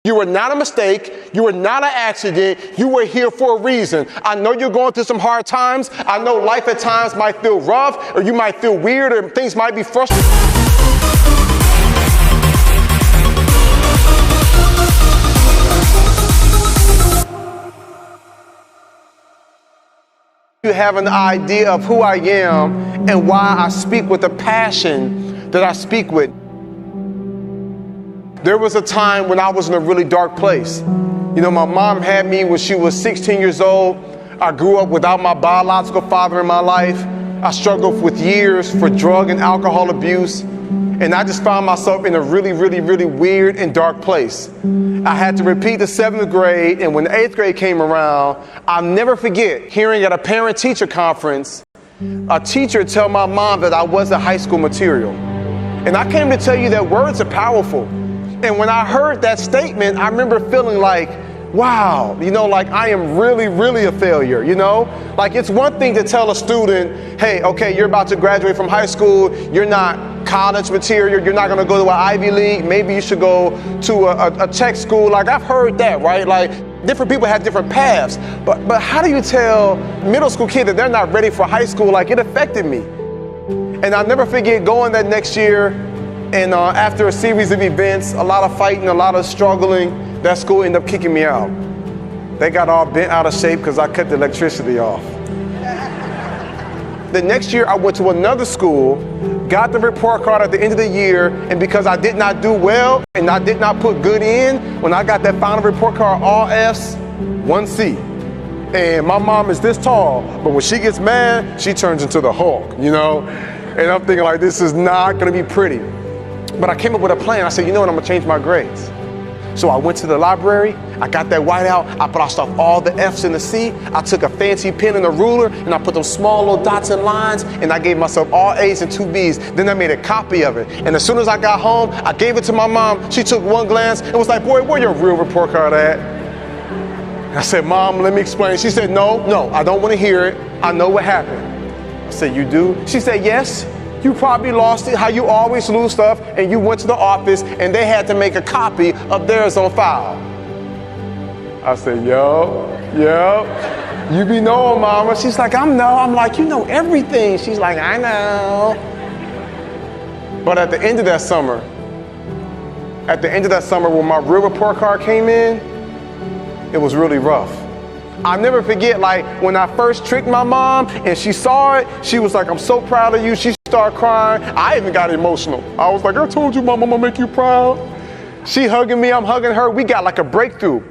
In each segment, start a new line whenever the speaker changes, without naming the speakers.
You were not a mistake. You were not an accident. You were here for a reason. I know you're going through some hard times. I know life at times might feel rough, or you might feel weird, or things might be frustrating. You have an idea of who I am and why I speak with the passion that I speak with. There was a time when I was in a really dark place. You know, my mom had me when she was 16 years old. I grew up without my biological father in my life. I struggled with years for drug and alcohol abuse. And I just found myself in a really, really, really weird and dark place. I had to repeat the 7th grade, and when the 8th grade came around, I'll never forget hearing at a parent-teacher conference, a teacher tell my mom that I wasn't high school material. And I came to tell you that words are powerful. And when I heard that statement, I remember feeling like, wow, you know, like I am really, really a failure, you know? Like it's one thing to tell a student, hey, okay, you're about to graduate from high school, you're not college material, you're not gonna go to an Ivy League, maybe you should go to a tech school. Like I've heard that, right? Like different people have different paths, but how do you tell middle school kids that they're not ready for high school? Like it affected me. And I'll never forget going that next year, and after a series of events, a lot of fighting, a lot of struggling, that school ended up kicking me out. They got all bent out of shape because I cut the electricity off. The next year I went to another school, got the report card at the end of the year, and because I did not do well and I did not put good in, when I got that final report card, all F's, 1 C. And my mom is this tall, but when she gets mad, she turns into the Hulk, you know? And I'm thinking like, this is not gonna be pretty. But I came up with a plan. I said, you know what, I'm gonna change my grades. So I went to the library, I got that whiteout, I crossed off all the F's and the C, I took a fancy pen and a ruler, and I put those small little dots and lines, and I gave myself all A's and 2 B's. Then I made a copy of it. And as soon as I got home, I gave it to my mom. She took one glance and was like, boy, where your real report card at? I said, Mom, let me explain. She said, no, I don't want to hear it. I know what happened. I said, you do? She said, yes. You probably lost it, how you always lose stuff, and you went to the office and they had to make a copy of theirs on file. I said, yo, you be knowing, Mama. She's like, I'm like, you know everything. She's like, I know. But at the end of that summer, when my real report card came in, it was really rough. I'll never forget, like, when I first tricked my mom and she saw it, she was like, I'm so proud of you. She started crying. I even got emotional. I was like, I told you, Mom, I'm gonna make you proud. She hugging me, I'm hugging her. We got like a breakthrough.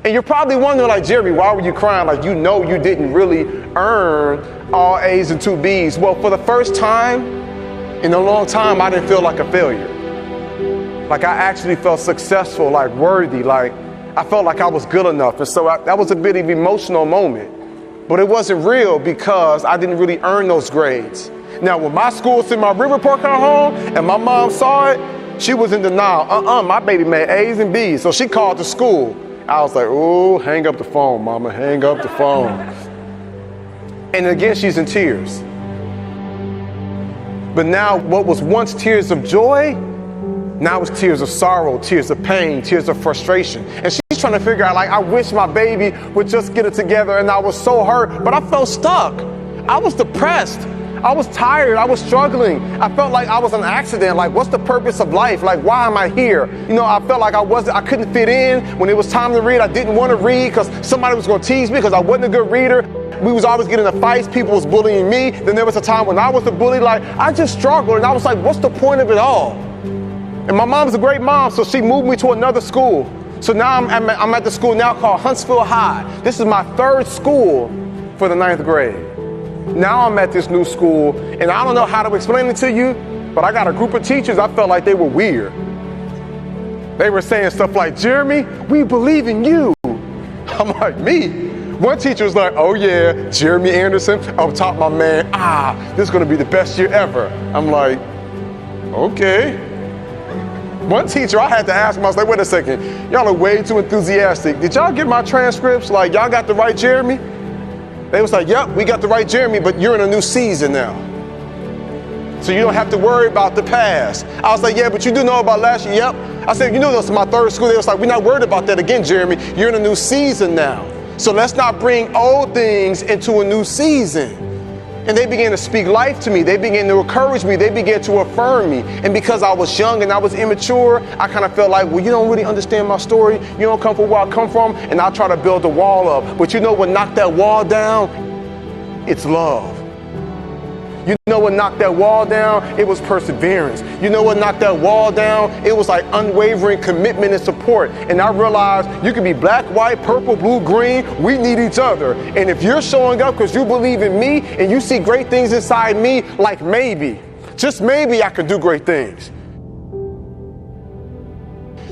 And you're probably wondering, like, Jeremy, why were you crying? Like, you know you didn't really earn all A's and 2 B's. Well, for the first time in a long time, I didn't feel like a failure. Like, I actually felt successful, like worthy, like I felt like I was good enough. And so that was a bit of an emotional moment. But it wasn't real because I didn't really earn those grades. Now, when my school sent my real report card home and my mom saw it, she was in denial. My baby made A's and B's. So she called the school. I was like, ooh, hang up the phone, Mama, hang up the phone. And again, she's in tears. But now what was once tears of joy, now it's tears of sorrow, tears of pain, tears of frustration. And she's trying to figure out, like, I wish my baby would just get it together, and I was so hurt, but I felt stuck. I was depressed. I was tired. I was struggling. I felt like I was an accident. Like, what's the purpose of life? Like, why am I here? You know, I felt like I couldn't fit in. When it was time to read, I didn't want to read because somebody was going to tease me because I wasn't a good reader. We was always getting into fights. People was bullying me. Then there was a time when I was the bully. Like, I just struggled, and I was like, what's the point of it all? And my mom's a great mom, so she moved me to another school. So now I'm at the school now called Huntsville High. This is my 3rd school for the 9th grade. Now I'm at this new school, and I don't know how to explain it to you, but I got a group of teachers, I felt like they were weird. They were saying stuff like, Jeremy, we believe in you. I'm like, me? One teacher was like, oh yeah, Jeremy Anderson, up top my man, this is gonna be the best year ever. I'm like, okay. One teacher, I had to ask him, I was like, wait a second, y'all are way too enthusiastic. Did y'all get my transcripts? Like, y'all got the right Jeremy? They was like, yep, we got the right Jeremy, but you're in a new season now. So you don't have to worry about the past. I was like, yeah, but you do know about last year. Yep, I said, you know, this is my third school. They was like, we're not worried about that again, Jeremy. You're in a new season now. So let's not bring old things into a new season. And they began to speak life to me. They began to encourage me. They began to affirm me. And because I was young and I was immature, I kind of felt like, well, you don't really understand my story. You don't come from where I come from. And I try to build a wall up. But you know what knocked that wall down? It's love. You know what knocked that wall down? It was perseverance. You know what knocked that wall down? It was like unwavering commitment and support. And I realized you can be black, white, purple, blue, green. We need each other. And if you're showing up because you believe in me and you see great things inside me, like maybe, just maybe I can do great things.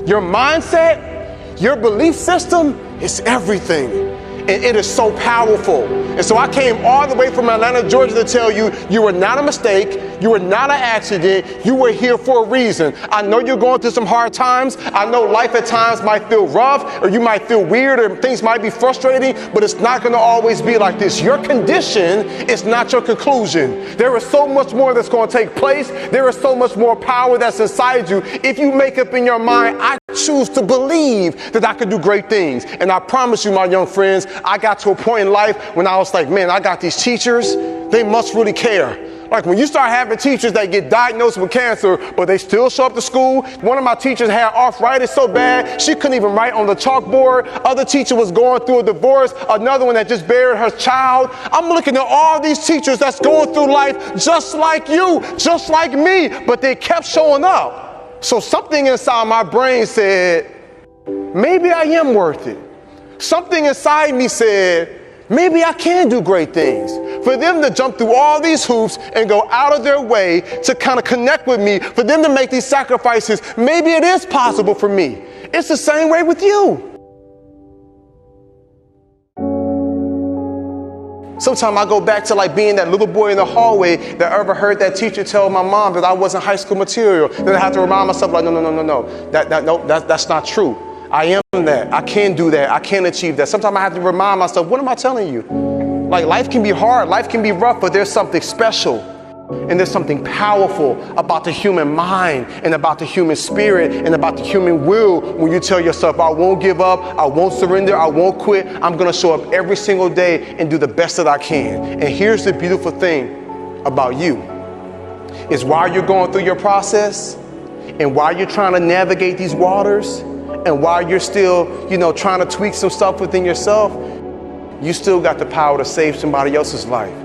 Your mindset, your belief system is everything. And it is so powerful. And so I came all the way from Atlanta, Georgia to tell you, you were not a mistake. You were not an accident. You were here for a reason. I know you're going through some hard times. I know life at times might feel rough, or you might feel weird, or things might be frustrating, but it's not going to always be like this. Your condition is not your conclusion. There is so much more that's going to take place. There is so much more power that's inside you. If you make up in your mind, I choose to believe that I can do great things. And I promise you, my young friends, I got to a point in life when I was like, man, I got these teachers. They must really care. Like when you start having teachers that get diagnosed with cancer, but they still show up to school. One of my teachers had arthritis so bad, she couldn't even write on the chalkboard. Other teacher was going through a divorce. Another one that just buried her child. I'm looking at all these teachers that's going through life just like you, just like me, but they kept showing up. So something inside my brain said, maybe I am worth it. Something inside me said, maybe I can do great things. For them to jump through all these hoops and go out of their way to kind of connect with me, for them to make these sacrifices, maybe it is possible for me. It's the same way with you. Sometimes I go back to like being that little boy in the hallway that ever heard that teacher tell my mom that I wasn't high school material. Then I have to remind myself like, no, that's not true. I am that. I can do that. I can achieve that. Sometimes I have to remind myself, what am I telling you? Like life can be hard, life can be rough, but there's something special and there's something powerful about the human mind and about the human spirit and about the human will when you tell yourself, I won't give up, I won't surrender, I won't quit. I'm going to show up every single day and do the best that I can. And here's the beautiful thing about you is while you're going through your process and while you're trying to navigate these waters, and while you're still, trying to tweak some stuff within yourself, you still got the power to save somebody else's life.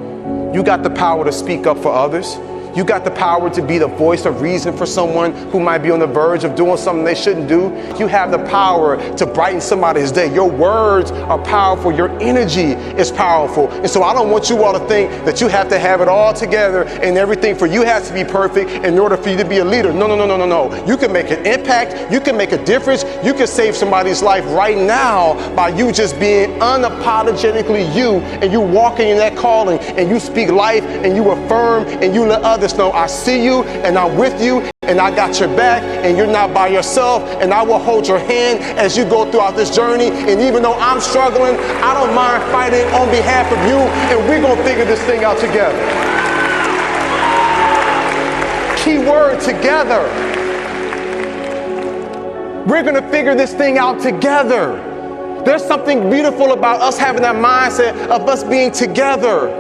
You got the power to speak up for others. You got the power to be the voice of reason for someone who might be on the verge of doing something they shouldn't do. You have the power to brighten somebody's day. Your words are powerful. Your energy is powerful. And so I don't want you all to think that you have to have it all together and everything for you has to be perfect in order for you to be a leader. No. You can make an impact. You can make a difference. You can save somebody's life right now by you just being unapologetically you, and you walking in that calling and you speak life and you affirm and you let others know I see you and I'm with you and I got your back and you're not by yourself, and I will hold your hand as you go throughout this journey. And even though I'm struggling, I don't mind fighting on behalf of you, and we're going to figure this thing out together. Key word, together. We're going to figure this thing out together. There's something beautiful about us having that mindset of us being together.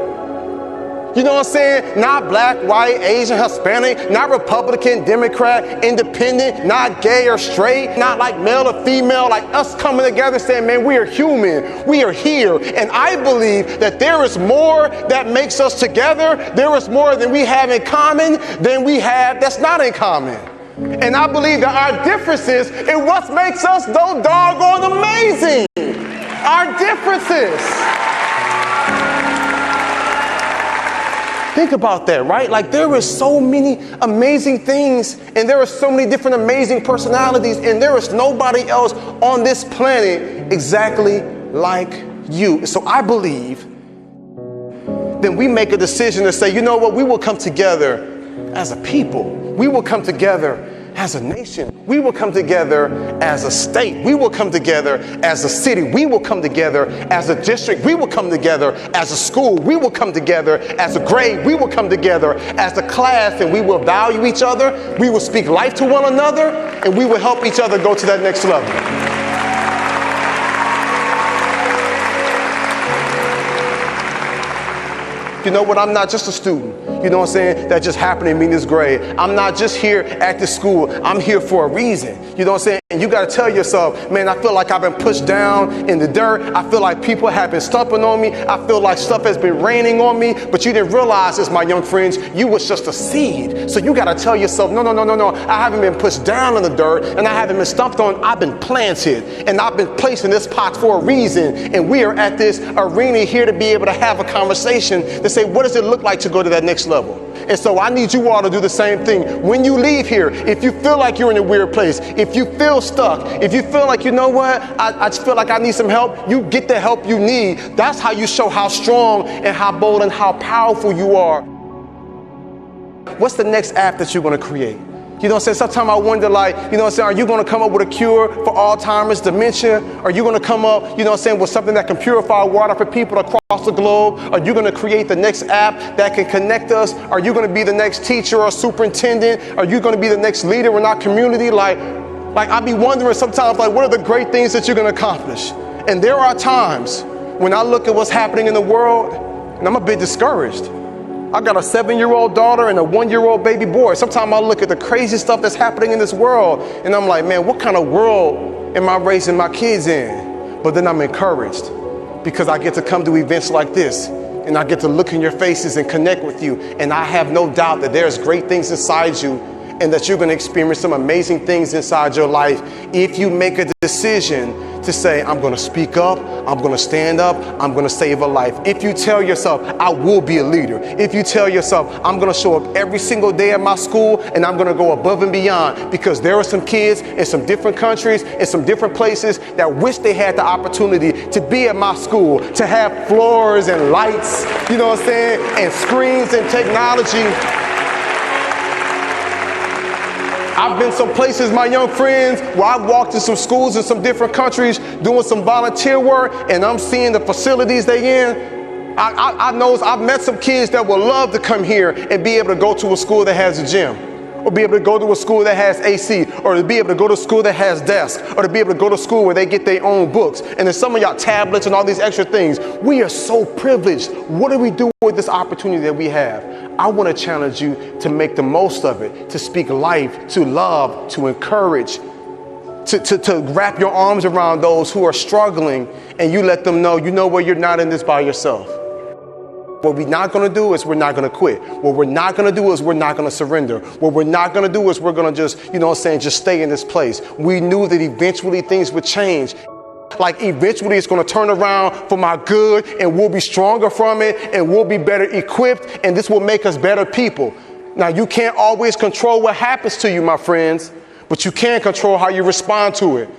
You know what I'm saying? Not black, white, Asian, Hispanic, not Republican, Democrat, independent, not gay or straight, not like male or female, like us coming together saying, man, we are human, we are here. And I believe that there is more that makes us together. There is more than we have in common than we have that's not in common. And I believe that our differences is what makes us so doggone amazing. Our differences. Think about that, right? Like there is so many amazing things, and there are so many different amazing personalities, and there is nobody else on this planet exactly like you. So I believe then we make a decision to say, you know what, we will come together as a people. We will come together as a nation. We will come together as a state. We will come together as a city. We will come together as a district. We will come together as a school. We will come together as a grade. We will come together as a class, and we will value each other. We will speak life to one another, and we will help each other go to that next level. You know what? I'm not just a student, you know what I'm saying, that just happened to me in this grade. I'm not just here at this school. I'm here for a reason. You know what I'm saying? And you got to tell yourself, man, I feel like I've been pushed down in the dirt. I feel like people have been stomping on me. I feel like stuff has been raining on me. But you didn't realize this, my young friends. You was just a seed. So you got to tell yourself, no. I haven't been pushed down in the dirt, and I haven't been stomped on. I've been planted, and I've been placed in this pot for a reason. And we are at this arena here to be able to have a conversation to say, what does it look like to go to that next level? And so I need you all to do the same thing. When you leave here, if you feel like you're in a weird place, if you feel stuck, if you feel like, you know what, I just feel like I need some help, you get the help you need. That's how you show how strong and how bold and how powerful you are. What's the next app that you're going to create? You know what I'm saying? Sometimes I wonder, like, you know what I'm saying, are you going to come up with a cure for Alzheimer's, dementia? Are you going to come up, you know what I'm saying, with something that can purify water for people across the globe? Are you going to create the next app that can connect us? Are you going to be the next teacher or superintendent? Are you going to be the next leader in our community? Like I be wondering sometimes, like, what are the great things that you're going to accomplish? And there are times when I look at what's happening in the world, and I'm a bit discouraged. I got a 7-year-old daughter and a 1-year-old baby boy. Sometimes I look at the crazy stuff that's happening in this world, and I'm like, man, what kind of world am I raising my kids in? But then I'm encouraged because I get to come to events like this, and I get to look in your faces and connect with you. And I have no doubt that there's great things inside you, and that you're going to experience some amazing things inside your life if you make a decision to say, I'm going to speak up, I'm going to stand up, I'm going to save a life. If you tell yourself, I will be a leader. If you tell yourself, I'm going to show up every single day at my school, and I'm going to go above and beyond, because there are some kids in some different countries, in some different places, that wish they had the opportunity to be at my school, to have floors and lights, you know what I'm saying, and screens and technology. I've been some places, my young friends, where I've walked to some schools in some different countries doing some volunteer work, and I'm seeing the facilities they in. I've met some kids that would love to come here and be able to go to a school that has a gym, or be able to go to a school that has AC, or to be able to go to a school that has desks, or to be able to go to school where they get their own books, and then some of y'all tablets and all these extra things. We are so privileged. What do we do with this opportunity that we have? I want to challenge you to make the most of it, to speak life, to love, to encourage, to wrap your arms around those who are struggling, and you let them know, you know what, you're not in this by yourself. What we're not going to do is we're not going to quit. What we're not going to do is we're not going to surrender. What we're not going to do is we're going to just, you know what I'm saying, just stay in this place. We knew that eventually things would change. Like eventually it's going to turn around for my good, and we'll be stronger from it, and we'll be better equipped, and this will make us better people. Now, you can't always control what happens to you, my friends, but you can control how you respond to it.